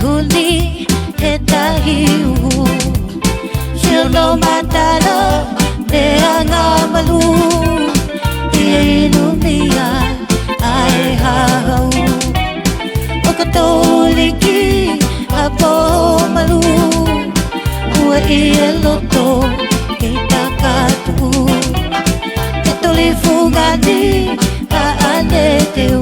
huni he tahiu Sio no matalo te anga malu I lumia ai hau O katoliki apo malu Ua I loto ke takatu Katoli fugani a ane teu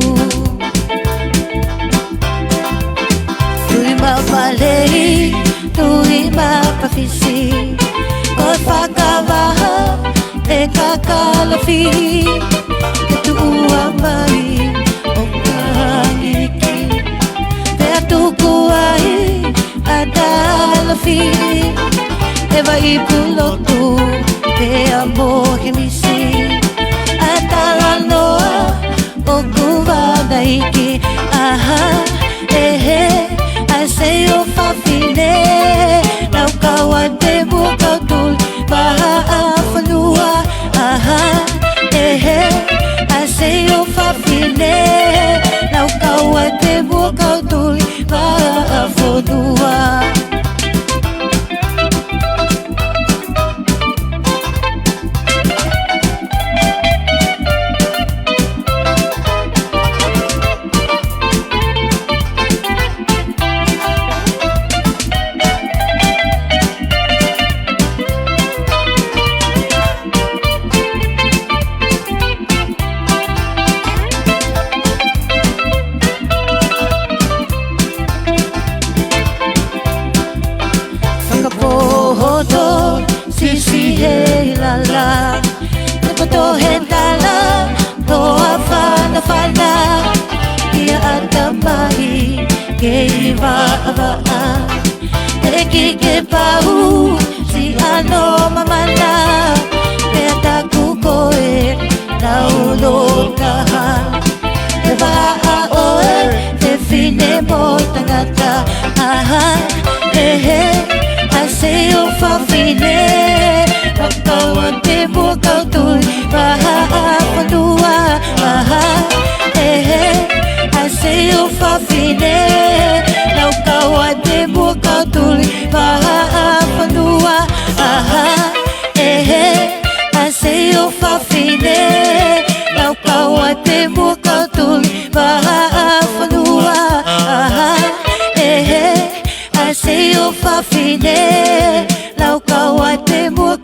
Malei, tui mapafisi O whakawaha e kakalafi Ke tua mai o kahangiki Te atuku ai a dalafi E vai pulotu te amo hemisi A talanoa o kuwanaiki Aha, ehe I say o fafine Nau kawan te buka tul Baha afanua Aha, ehe I say o fafine Nau kawan te buka tul Baha afanua Sisi he la la Te pato he tala Toa whana whana Ia atamai Ke iwa awaa Te ki ke pau Si ano mamana Te ataku koe Nau no kaha Te waa oe Te fine mo tangata Aha, ehe I say o fafine Pakawan te bukaw tui Baha apanua Aha, ehe I say o fafine Naukawan te bukaw tui Baha apanua Aha, ehe I say o fafine Naukawan te bukaw tui Baha apanua Aha, ehe I say o fafine Lau kawa te mua